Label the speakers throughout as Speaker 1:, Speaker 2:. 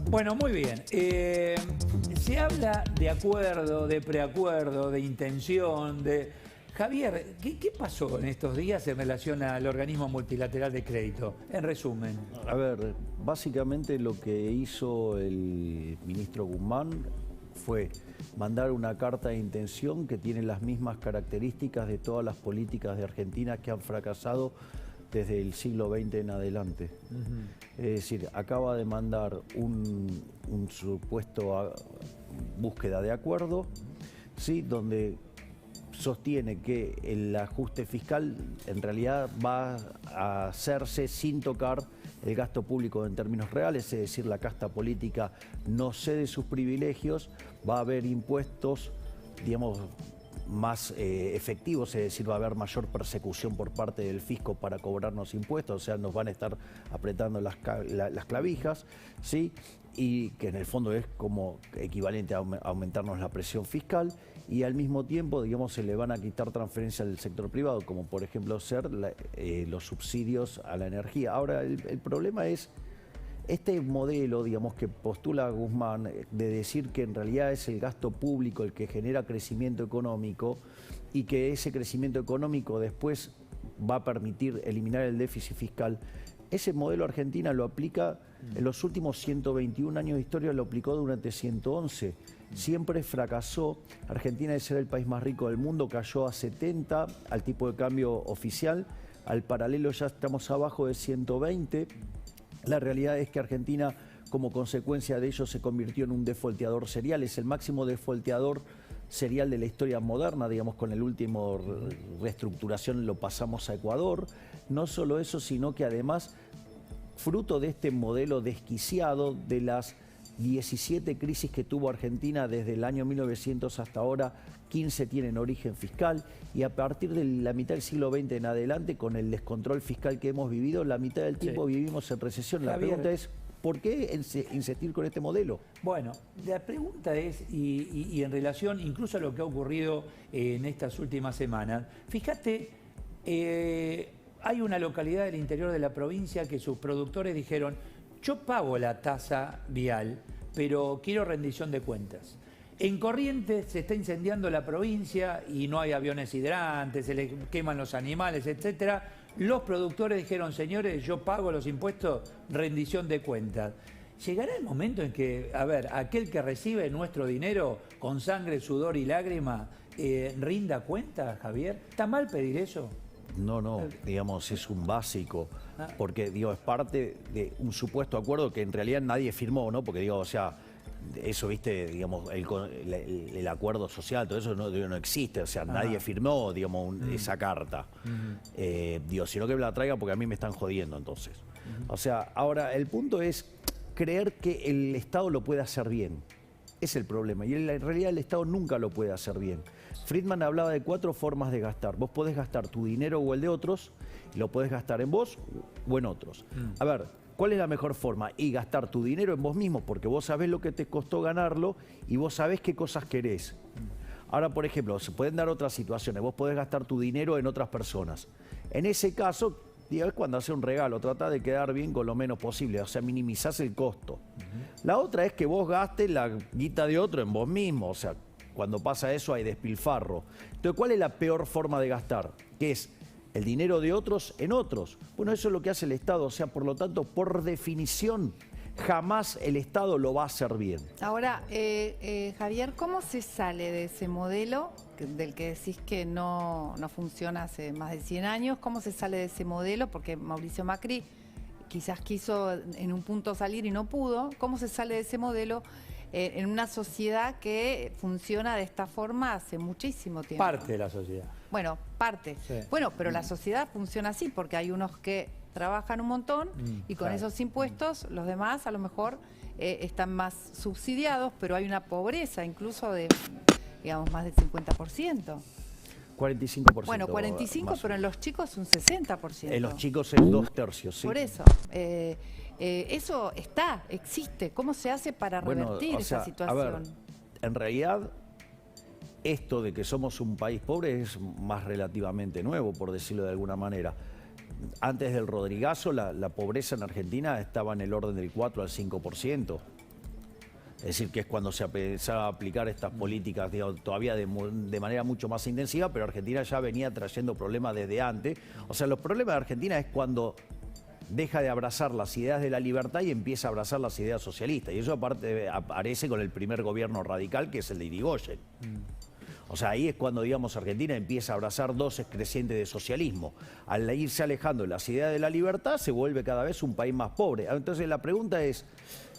Speaker 1: Bueno, muy bien. Se habla de acuerdo, de preacuerdo, de intención, de... Javier, ¿qué pasó en estos días en relación al organismo multilateral de crédito? En resumen.
Speaker 2: A ver, básicamente lo que hizo el ministro Guzmán fue mandar una carta de intención que tiene las mismas características de todas las políticas de Argentina que han fracasado desde el siglo XX en adelante. Es decir, acaba de mandar un supuesto búsqueda de acuerdo, ¿sí?, donde sostiene que el ajuste fiscal en realidad va a hacerse sin tocar el gasto público en términos reales, es decir, la casta política no cede sus privilegios, va a haber impuestos, digamos, más efectivos, es decir, va a haber mayor persecución por parte del fisco para cobrarnos impuestos, o sea, nos van a estar apretando las clavijas, ¿sí? Y que en el fondo es como equivalente a aumentarnos la presión fiscal, y al mismo tiempo, digamos, se le van a quitar transferencias del sector privado, como por ejemplo ser los subsidios a la energía. Ahora, el problema es este modelo, digamos, que postula Guzmán, de decir que en realidad es el gasto público el que genera crecimiento económico y que ese crecimiento económico después va a permitir eliminar el déficit fiscal. Ese modelo Argentina lo aplica en los últimos 121 años de historia, lo aplicó durante 111. Siempre fracasó. Argentina, de ser el país más rico del mundo, cayó a 70 al tipo de cambio oficial. Al paralelo ya estamos abajo de 120. La realidad es que Argentina, como consecuencia de ello, se convirtió en un defolteador serial. Es el máximo defolteador serial de la historia moderna, digamos, con el último reestructuración lo pasamos a Ecuador. No solo eso, sino que además, fruto de este modelo desquiciado, de las 17 crisis que tuvo Argentina desde el año 1900 hasta ahora, 15 tienen origen fiscal, y a partir de la mitad del siglo XX en adelante, con el descontrol fiscal que hemos vivido, la mitad del tiempo vivimos en recesión. La pregunta es, ¿por qué insistir con este modelo?
Speaker 1: Bueno, la pregunta es, y en relación incluso a lo que ha ocurrido en estas últimas semanas, fíjate, hay una localidad del interior de la provincia que sus productores dijeron: yo pago la tasa vial, pero quiero rendición de cuentas. En Corrientes se está incendiando la provincia y no hay aviones hidrantes, se les queman los animales, etc. Los productores dijeron: señores, yo pago los impuestos, rendición de cuentas. ¿Llegará el momento en que, a ver, aquel que recibe nuestro dinero con sangre, sudor y lágrima, rinda cuenta, Javier? ¿Está mal pedir eso?
Speaker 2: No, digamos, es un básico, porque digo, es parte de un supuesto acuerdo que en realidad nadie firmó, ¿no? Porque digo, o sea, eso, viste, digamos, el acuerdo social, todo eso no existe, o sea, nadie firmó, digamos, esa carta. Digo, sino que me la traiga porque a mí me están jodiendo, entonces. O sea, ahora, el punto es creer que el Estado lo puede hacer bien. Es el problema, y en realidad el Estado nunca lo puede hacer bien. Friedman hablaba de 4 formas de gastar. Vos podés gastar tu dinero o el de otros, y lo podés gastar en vos o en otros. A ver, ¿cuál es la mejor forma? Y gastar tu dinero en vos mismo, porque vos sabés lo que te costó ganarlo y vos sabés qué cosas querés. Ahora, por ejemplo, se pueden dar otras situaciones. Vos podés gastar tu dinero en otras personas. En ese caso, digo, es cuando haces un regalo, trata de quedar bien con lo menos posible, o sea, minimizás el costo. La otra es que vos gastes la guita de otro en vos mismo, o sea, cuando pasa eso hay despilfarro. Entonces, ¿cuál es la peor forma de gastar? Que es el dinero de otros en otros. Bueno, eso es lo que hace el Estado, o sea, por lo tanto, por definición, jamás el Estado lo va a hacer bien.
Speaker 3: Ahora, Javier, ¿cómo se sale de ese modelo del que decís que no funciona hace más de 100 años? ¿Cómo se sale de ese modelo? Porque Mauricio Macri quizás quiso en un punto salir y no pudo. ¿Cómo se sale de ese modelo en una sociedad que funciona de esta forma hace muchísimo tiempo?
Speaker 1: Parte de la sociedad.
Speaker 3: Bueno, parte. Sí. Bueno, pero la sociedad funciona así porque hay unos que trabajan un montón y con esos impuestos los demás a lo mejor están más subsidiados, pero hay una pobreza incluso de, digamos, más del 50%.
Speaker 2: 45%.
Speaker 3: Bueno, 45%, pero en los chicos un 60%.
Speaker 2: En los chicos es 2/3, sí.
Speaker 3: Por eso. Eso existe. ¿Cómo se hace para revertir esa situación?
Speaker 2: A ver, en realidad, esto de que somos un país pobre es más relativamente nuevo, por decirlo de alguna manera. Antes del Rodrigazo, la pobreza en Argentina estaba en el orden del 4 al 5%. Es decir, que es cuando se empezaba a aplicar estas políticas, digamos, todavía de manera mucho más intensiva, pero Argentina ya venía trayendo problemas desde antes. O sea, los problemas de Argentina es cuando deja de abrazar las ideas de la libertad y empieza a abrazar las ideas socialistas. Y eso aparte aparece con el primer gobierno radical, que es el de Irigoyen. O sea, ahí es cuando, digamos, Argentina empieza a abrazar dosis crecientes de socialismo. Al irse alejando de las ideas de la libertad, se vuelve cada vez un país más pobre. Entonces la pregunta es,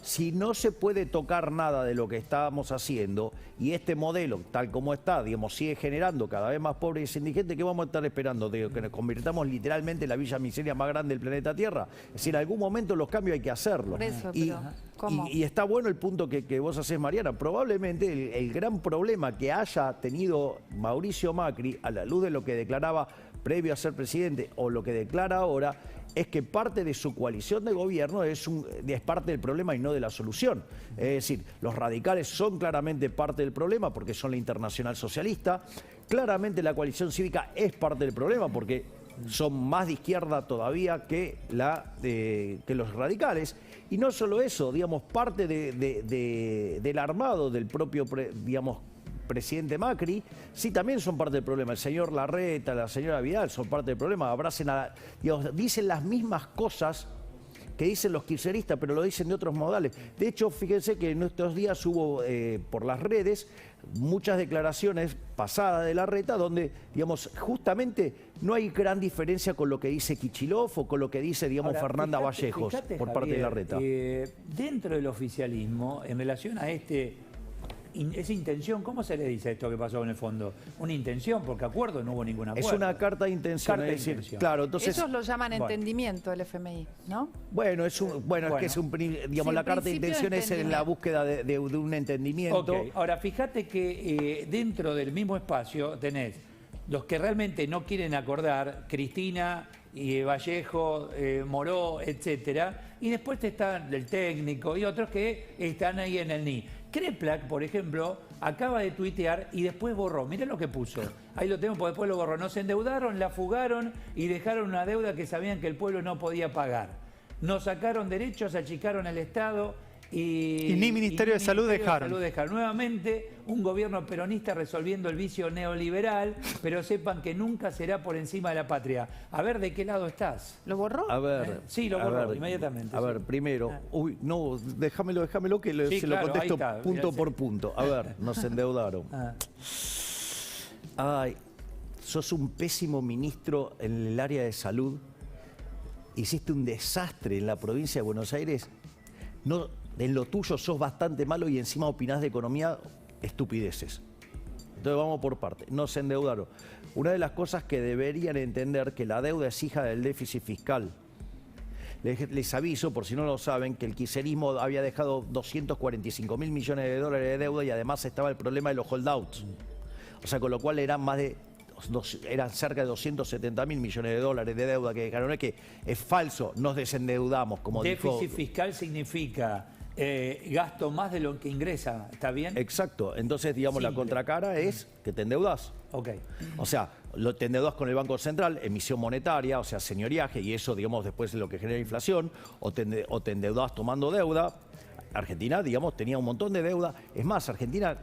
Speaker 2: si no se puede tocar nada de lo que estábamos haciendo y este modelo, tal como está, digamos, sigue generando cada vez más pobres y indigentes, ¿qué vamos a estar esperando? ¿De que nos convirtamos literalmente en la villa miseria más grande del planeta Tierra? Es decir, en algún momento los cambios hay que hacerlos.
Speaker 3: Por eso,
Speaker 2: y,
Speaker 3: pero, ¿cómo?
Speaker 2: y está bueno el punto que vos hacés, Mariana. Probablemente el gran problema que haya tenido Mauricio Macri, a la luz de lo que declaraba previo a ser presidente o lo que declara ahora, es que parte de su coalición de gobierno es parte del problema y no de la solución. Es decir, los radicales son claramente parte del problema porque son la Internacional Socialista. Claramente la coalición cívica es parte del problema porque son más de izquierda todavía que los radicales. Y no solo eso, digamos, parte del armado del propio, digamos, presidente Macri, sí también son parte del problema. El señor Larreta, la señora Vidal son parte del problema. Digamos, dicen las mismas cosas que dicen los kirchneristas, pero lo dicen de otros modales. De hecho, fíjense que en estos días hubo por las redes muchas declaraciones pasadas de Larreta donde, digamos, justamente no hay gran diferencia con lo que dice Kicillof o con lo que dice, digamos,
Speaker 1: Ahora,
Speaker 2: Fernanda Vallejos por parte de Larreta.
Speaker 1: Dentro del oficialismo, en relación a esa intención, ¿cómo se le dice a esto que pasó en el fondo? Una intención, porque acuerdo no hubo ningún acuerdo.
Speaker 2: Es una carta de intención,
Speaker 1: Carta de
Speaker 2: es decir,
Speaker 1: intención.
Speaker 2: claro, entonces...
Speaker 3: Ellos lo llaman entendimiento, el FMI, ¿no?
Speaker 2: Bueno, digamos,
Speaker 3: Sí,
Speaker 2: la carta de
Speaker 3: principio
Speaker 2: intención
Speaker 3: de
Speaker 2: es en la búsqueda de un entendimiento.
Speaker 1: Ok, ahora fíjate que dentro del mismo espacio tenés los que realmente no quieren acordar, Cristina y Vallejo, Moró, etcétera, y después están el técnico y otros que están ahí en el NI. Kreplak, por ejemplo, acaba de tuitear y después borró. Mirá lo que puso. Ahí lo tengo, porque después lo borró. Nos endeudaron, la fugaron y dejaron una deuda que sabían que el pueblo no podía pagar. Nos sacaron derechos, achicaron el Estado y
Speaker 4: ni Ministerio de Salud dejaron.
Speaker 1: Nuevamente, un gobierno peronista resolviendo el vicio neoliberal, pero sepan que nunca será por encima de la patria. A ver, ¿de qué lado estás?
Speaker 3: ¿Lo borró?
Speaker 2: A ver,
Speaker 1: Sí, lo borró inmediatamente.
Speaker 2: A ver, primero, no, déjamelo que
Speaker 1: Sí,
Speaker 2: se
Speaker 1: claro,
Speaker 2: lo contesto
Speaker 1: ahí está,
Speaker 2: punto
Speaker 1: mirá,
Speaker 2: por punto. A ver, nos endeudaron. Ay, sos un pésimo ministro en el área de salud. Hiciste un desastre en la provincia de Buenos Aires. No, en lo tuyo sos bastante malo y encima opinás de economía estupideces. Entonces vamos por parte. Nos endeudaron. Una de las cosas que deberían entender que la deuda es hija del déficit fiscal. Les aviso, por si no lo saben, que el kirchnerismo había dejado 245.000 millones de dólares de deuda y además estaba el problema de los holdouts. O sea, con lo cual eran cerca de 270.000 millones de dólares de deuda que dejaron. Es que es falso, nos desendeudamos, como dijo...
Speaker 1: Déficit fiscal significa gasto más de lo que ingresa, ¿está bien?
Speaker 2: Exacto, entonces, digamos, la contracara es que te endeudas.
Speaker 1: Ok.
Speaker 2: O sea, te endeudas con el Banco Central, emisión monetaria, o sea, señoriaje, y eso, digamos, después es lo que genera inflación, o te endeudas tomando deuda. Argentina, digamos, tenía un montón de deuda. Es más, Argentina,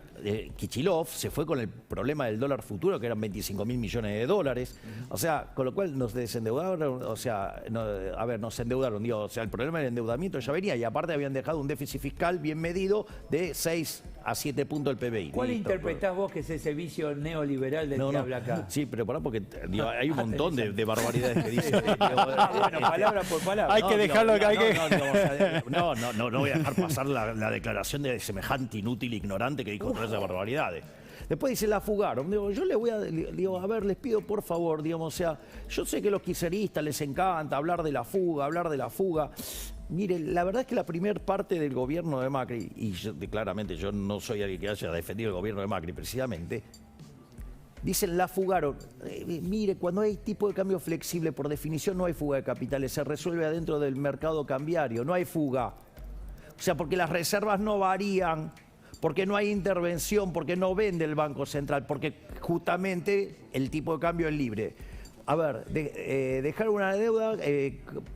Speaker 2: Kicillof se fue con el problema del dólar futuro, que eran 25.000 millones de dólares. O sea, con lo cual nos desendeudaron, o sea, nos endeudaron. Digo, o sea, el problema del endeudamiento ya venía y aparte habían dejado un déficit fiscal bien medido de 6 a 7 puntos del PBI.
Speaker 1: ¿Cuál interpretás vos que es ese vicio neoliberal del que habla acá?
Speaker 2: Sí, pero pará, porque digo, hay un montón de barbaridades que dicen.
Speaker 1: Bueno, palabra por palabra.
Speaker 4: Hay que dejarlo que hay que...
Speaker 2: No voy a dejar pasar la declaración de semejante inútil e ignorante que dijo todas esas barbaridades. Después dice, la fugaron. Digo, yo a ver, les pido por favor, digamos, o sea, yo sé que a los kirchneristas les encanta hablar de la fuga. Mire, la verdad es que la primera parte del gobierno de Macri, y claramente yo no soy alguien que haya defendido el gobierno de Macri precisamente, dicen la fugaron. Mire, cuando hay tipo de cambio flexible, por definición no hay fuga de capitales, se resuelve adentro del mercado cambiario, no hay fuga. O sea, porque las reservas no varían, porque no hay intervención, porque no vende el Banco Central, porque justamente el tipo de cambio es libre. a ver, dejar una deuda,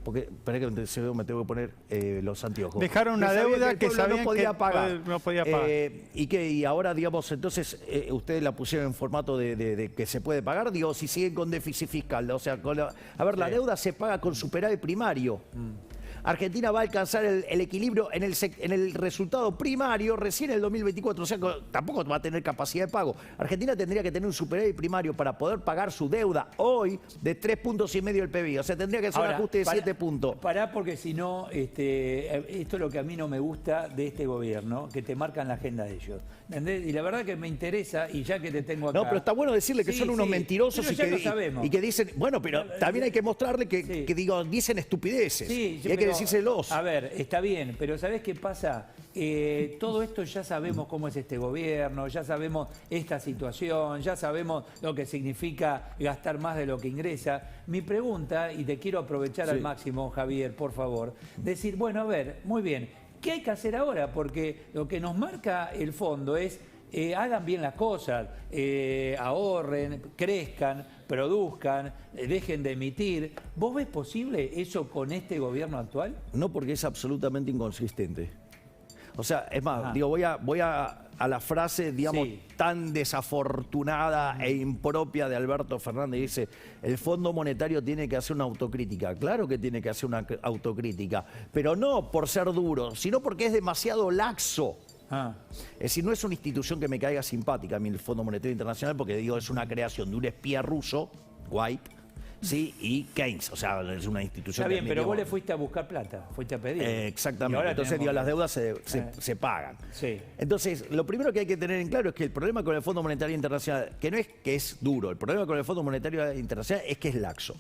Speaker 2: porque espera que me tengo que poner los anteojos.
Speaker 4: Dejaron una deuda que sabían
Speaker 2: no podía
Speaker 4: que
Speaker 2: pagar.
Speaker 4: no podía pagar.
Speaker 2: Y ahora, digamos, entonces, ustedes la pusieron en formato de que se puede pagar, digo, si siguen con déficit fiscal. O sea, la deuda se paga con superávit primario. Argentina va a alcanzar el equilibrio en el resultado primario recién en el 2024, o sea, tampoco va a tener capacidad de pago. Argentina tendría que tener un superávit primario para poder pagar su deuda hoy de 3,5 puntos del PBI, o sea, tendría que hacer un ajuste de 7 puntos.
Speaker 1: Pará, porque si no, esto es lo que a mí no me gusta de este gobierno, que te marcan la agenda de ellos. ¿Entendés? Y la verdad que me interesa, y ya que te tengo acá...
Speaker 2: No, pero está bueno decirle que son unos mentirosos y que dicen... Bueno, pero también hay que mostrarle que dicen estupideces.
Speaker 1: Sí,
Speaker 2: y hay que decírselos.
Speaker 1: A ver, está bien, pero ¿sabés qué pasa? Todo esto ya sabemos cómo es este gobierno, ya sabemos esta situación, ya sabemos lo que significa gastar más de lo que ingresa. Mi pregunta, y te quiero aprovechar al máximo, Javier, por favor, decir, bueno, a ver, muy bien, ¿qué hay que hacer ahora? Porque lo que nos marca el fondo es hagan bien las cosas, ahorren, crezcan, produzcan, dejen de emitir. ¿Vos ves posible eso con este gobierno actual?
Speaker 2: No, porque es absolutamente inconsistente. O sea, es más, digo, voy a la frase, digamos, tan desafortunada e impropia de Alberto Fernández. Dice, el Fondo Monetario tiene que hacer una autocrítica. Claro que tiene que hacer una autocrítica, pero no por ser duro, sino porque es demasiado laxo. Es decir, no es una institución que me caiga simpática a mí el Fondo Monetario Internacional, porque digo, es una creación de un espía ruso, White, ¿sí? Y Keynes, o sea, es una institución...
Speaker 1: Está bien, pero vos le fuiste a buscar plata, fuiste a pedir.
Speaker 2: Exactamente, entonces digo, las deudas se pagan.
Speaker 1: Sí.
Speaker 2: Entonces, lo primero que hay que tener en claro es que el problema con el Fondo Monetario Internacional, que no es que es duro, el problema con el Fondo Monetario Internacional es que es laxo.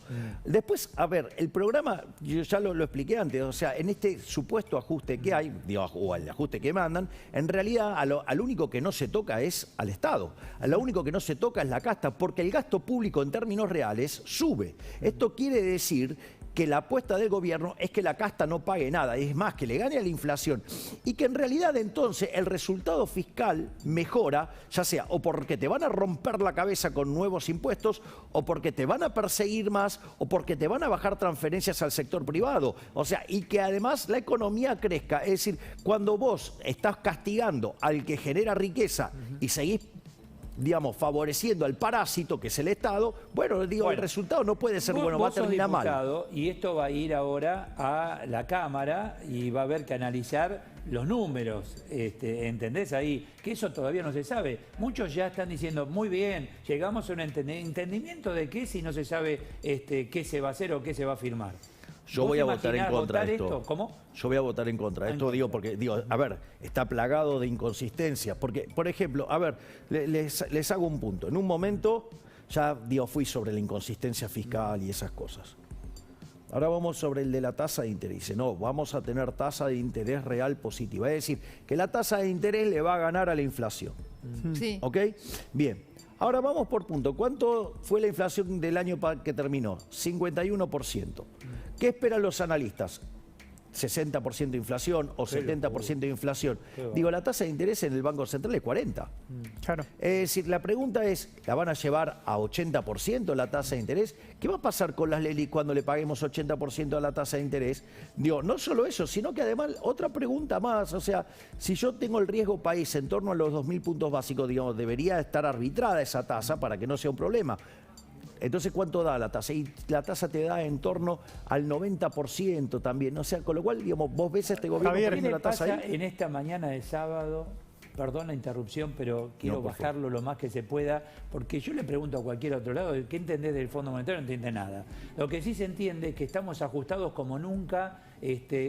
Speaker 2: Después, a ver, el programa, yo ya lo expliqué antes, o sea, en este supuesto ajuste que hay, digo, o el ajuste que mandan, en realidad al único que no se toca es al Estado, a lo único que no se toca es la casta, porque el gasto público en términos reales sube. Esto quiere decir que la apuesta del gobierno es que la casta no pague nada, es más, que le gane a la inflación y que en realidad entonces el resultado fiscal mejora, ya sea o porque te van a romper la cabeza con nuevos impuestos o porque te van a perseguir más o porque te van a bajar transferencias al sector privado, o sea, y que además la economía crezca, es decir, cuando vos estás castigando al que genera riqueza y seguís, digamos, favoreciendo al parásito, que es el Estado, bueno, digo, el resultado no puede ser bueno, va a terminar mal.
Speaker 1: Y esto va a ir ahora a la Cámara y va a haber que analizar los números, ¿entendés ahí? Que eso todavía no se sabe. Muchos ya están diciendo, muy bien, llegamos a un entendimiento de qué si no se sabe qué se va a hacer o qué se va a firmar.
Speaker 2: Yo voy a votar en contra de esto.
Speaker 1: ¿Cómo?
Speaker 2: Yo voy a votar en contra de esto, digo, porque, a ver, está plagado de inconsistencias. Porque, por ejemplo, a ver, les hago un punto. En un momento, ya, fui sobre la inconsistencia fiscal y esas cosas. Ahora vamos sobre el de la tasa de interés. Dice, no, vamos a tener tasa de interés real positiva. Es decir, que la tasa de interés le va a ganar a la inflación.
Speaker 3: Sí.
Speaker 2: ¿Ok? Bien. Ahora vamos por punto. ¿Cuánto fue la inflación del año que terminó? 51%. ¿Qué esperan los analistas? 60% de inflación o 70% de inflación. Digo, la tasa de interés en el Banco Central es 40%.
Speaker 4: Claro.
Speaker 2: Es decir, la pregunta es, ¿la van a llevar a 80% la tasa de interés? ¿Qué va a pasar con las LELIQ cuando le paguemos 80% a la tasa de interés? Digo, no solo eso, sino que además, otra pregunta más, o sea, si yo tengo el riesgo país en torno a los 2.000 puntos básicos, digamos, debería estar arbitrada esa tasa para que no sea un problema. Entonces, ¿cuánto da la tasa? Y la tasa te da en torno al 90% también. O sea, con lo cual, digamos, vos ves a este gobierno poniendo la tasa ahí.
Speaker 1: En esta mañana de sábado, perdón la interrupción, pero quiero bajarlo lo más que se pueda, porque yo le pregunto a cualquier otro lado, ¿qué entendés del Fondo Monetario? No entiende nada. Lo que sí se entiende es que estamos ajustados como nunca,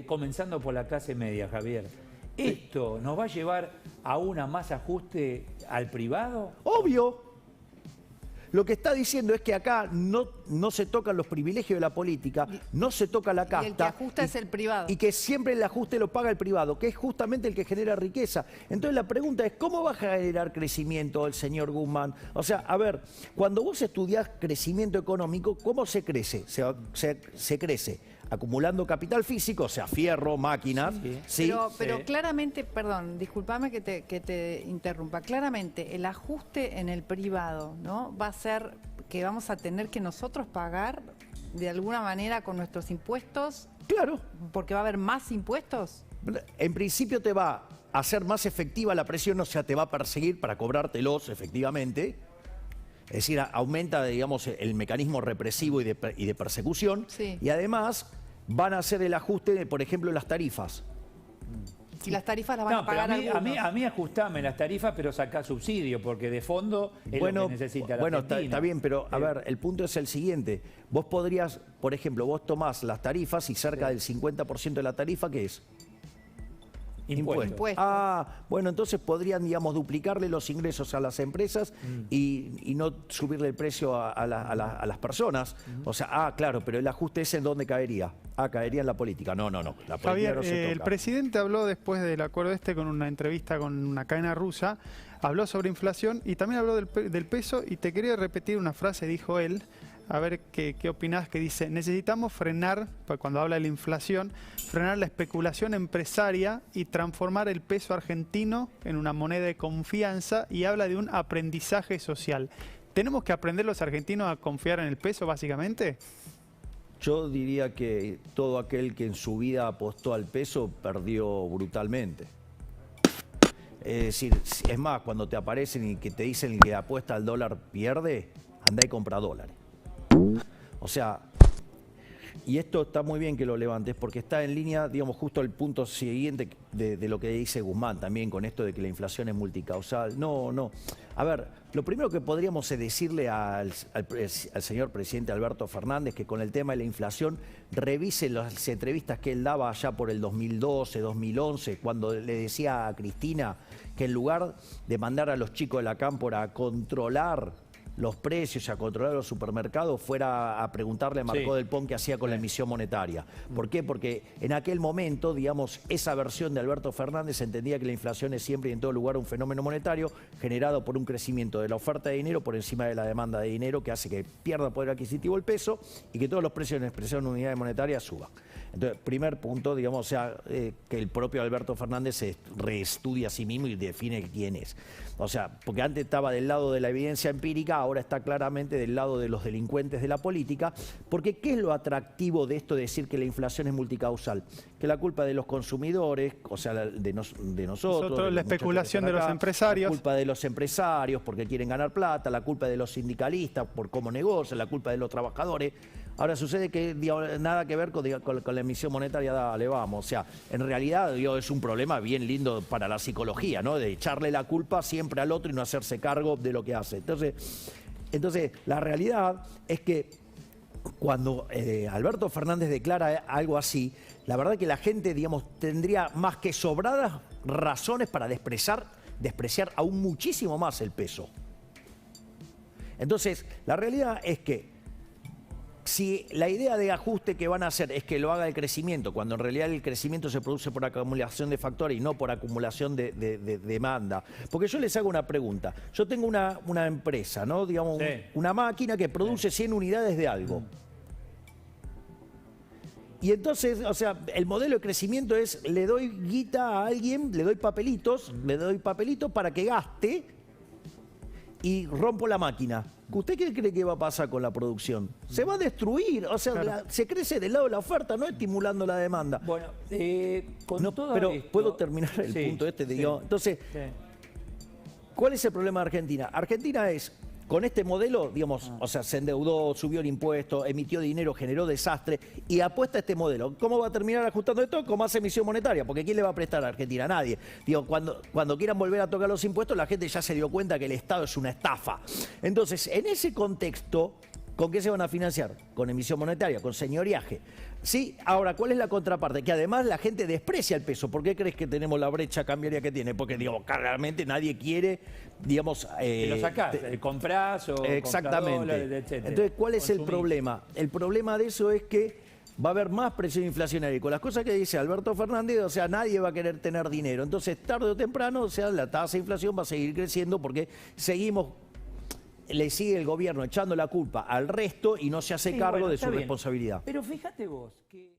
Speaker 1: comenzando por la clase media, Javier. ¿Esto nos va a llevar a una más ajuste al privado?
Speaker 2: Obvio. Lo que está diciendo es que acá no se tocan los privilegios de la política, no se toca la casta.
Speaker 3: Y el que ajusta es el privado.
Speaker 2: Y que siempre el ajuste lo paga el privado, que es justamente el que genera riqueza. Entonces la pregunta es, ¿cómo va a generar crecimiento el señor Guzmán? O sea, a ver, cuando vos estudiás crecimiento económico, ¿cómo se crece? Se crece acumulando capital físico, o sea, fierro, máquinas. Sí.
Speaker 3: Pero claramente, perdón, discúlpame que te interrumpa, claramente el ajuste en el privado, ¿no? Va a ser que vamos a tener que nosotros pagar de alguna manera con nuestros impuestos?
Speaker 2: Claro.
Speaker 3: ¿Porque va a haber más impuestos?
Speaker 2: En principio te va a hacer más efectiva la presión, o sea, te va a perseguir para cobrártelos efectivamente. Es decir, aumenta, digamos, el mecanismo represivo y de persecución.
Speaker 3: Sí.
Speaker 2: Y además van a hacer el ajuste, por ejemplo, en las tarifas.
Speaker 3: Y las tarifas las van a pagar
Speaker 1: pero
Speaker 3: algunos.
Speaker 1: a mí ajustame las tarifas, pero sacá subsidio, porque de fondo es lo que necesita la Argentina.
Speaker 2: Está bien, pero a ver, el punto es el siguiente. Vos podrías, por ejemplo, vos tomás las tarifas y cerca del 50% de la tarifa, ¿qué es?
Speaker 1: Impuestos.
Speaker 2: Ah, bueno, entonces podrían, digamos, duplicarle los ingresos a las empresas y no subirle el precio a las personas. O sea, claro, pero el ajuste ese ¿en dónde caería? Caería en la política. No. La política
Speaker 4: Javier,
Speaker 2: no se toca.
Speaker 4: el presidente habló después del acuerdo con una entrevista con una cadena rusa, habló sobre inflación y también habló del peso, y te quería repetir una frase, dijo él, a ver qué opinás, que dice: necesitamos frenar, cuando habla de la inflación, frenar la especulación empresaria y transformar el peso argentino en una moneda de confianza, y habla de un aprendizaje social. ¿Tenemos que aprender los argentinos a confiar en el peso, básicamente?
Speaker 2: Yo diría que todo aquel que en su vida apostó al peso perdió brutalmente. Es decir, es más, cuando te aparecen y que te dicen que apuesta al dólar pierde, anda y compra dólares. O sea, y esto está muy bien que lo levantes porque está en línea, digamos, justo el punto siguiente de lo que dice Guzmán también con esto de que la inflación es multicausal. No. A ver, lo primero que podríamos es decirle al señor presidente Alberto Fernández que con el tema de la inflación revise las entrevistas que él daba allá por el 2012, 2011, cuando le decía a Cristina que en lugar de mandar a los chicos de la cámpora a controlar los precios y a controlar los supermercados, fuera a preguntarle a Marcó del Pon qué hacía con la emisión monetaria. ¿Por qué? Porque en aquel momento, digamos, esa versión de Alberto Fernández entendía que la inflación es siempre y en todo lugar un fenómeno monetario generado por un crecimiento de la oferta de dinero por encima de la demanda de dinero que hace que pierda poder adquisitivo el peso y que todos los precios en expresión en unidades monetarias suban. Entonces, primer punto, digamos, o sea, que el propio Alberto Fernández se reestudia a sí mismo y define quién es. O sea, porque antes estaba del lado de la evidencia empírica, ahora está claramente del lado de los delincuentes de la política, porque ¿qué es lo atractivo de esto de decir que la inflación es multicausal? Que la culpa de los consumidores, o sea, de nosotros,
Speaker 4: la especulación de los empresarios.
Speaker 2: La culpa de los empresarios porque quieren ganar plata, la culpa de los sindicalistas por cómo negocian, la culpa de los trabajadores. Ahora sucede que nada que ver con la emisión monetaria, dale, vamos. O sea, en realidad es un problema bien lindo para la psicología, ¿no? De echarle la culpa siempre al otro y no hacerse cargo de lo que hace. Entonces la realidad es que cuando Alberto Fernández declara algo así, la verdad que la gente, digamos, tendría más que sobradas razones para despreciar aún muchísimo más el peso. Entonces, la realidad es que si la idea de ajuste que van a hacer es que lo haga el crecimiento, cuando en realidad el crecimiento se produce por acumulación de factores y no por acumulación de demanda. Porque yo les hago una pregunta. Yo tengo una empresa, ¿no? Digamos, una máquina que produce 100 unidades de algo. Y entonces, o sea, el modelo de crecimiento es, le doy guita a alguien, le doy papelitos para que gaste y rompo la máquina. ¿Usted qué cree que va a pasar con la producción? Se va a destruir, o sea,
Speaker 4: claro.
Speaker 2: Se crece del lado de la oferta, no estimulando la demanda.
Speaker 1: Bueno, con todo
Speaker 2: pero
Speaker 1: esto,
Speaker 2: puedo terminar el punto este, digo. Entonces, ¿cuál es el problema de Argentina? Argentina es, con este modelo, digamos, o sea, se endeudó, subió el impuesto, emitió dinero, generó desastre y apuesta a este modelo. ¿Cómo va a terminar ajustando esto? Con más emisión monetaria, porque ¿quién le va a prestar a Argentina? Nadie. Digo, cuando quieran volver a tocar los impuestos, la gente ya se dio cuenta que el Estado es una estafa. Entonces, en ese contexto, ¿con qué se van a financiar? Con emisión monetaria, con señoriaje. Sí, ahora, ¿cuál es la contraparte? Que además la gente desprecia el peso. ¿Por qué crees que tenemos la brecha cambiaria que tiene? Porque, digamos, claramente nadie quiere, digamos...
Speaker 1: que lo sacás, comprás o
Speaker 2: exactamente.
Speaker 1: Comprás dólares, etc.
Speaker 2: Entonces, ¿cuál es el
Speaker 1: Consumís.
Speaker 2: problema? El problema de eso es que va a haber más presión inflacionaria. Y con las cosas que dice Alberto Fernández, o sea, nadie va a querer tener dinero. Entonces, tarde o temprano, o sea, la tasa de inflación va a seguir creciendo porque le sigue el gobierno echando la culpa al resto y no se hace cargo de su responsabilidad.
Speaker 1: Pero fíjate vos que...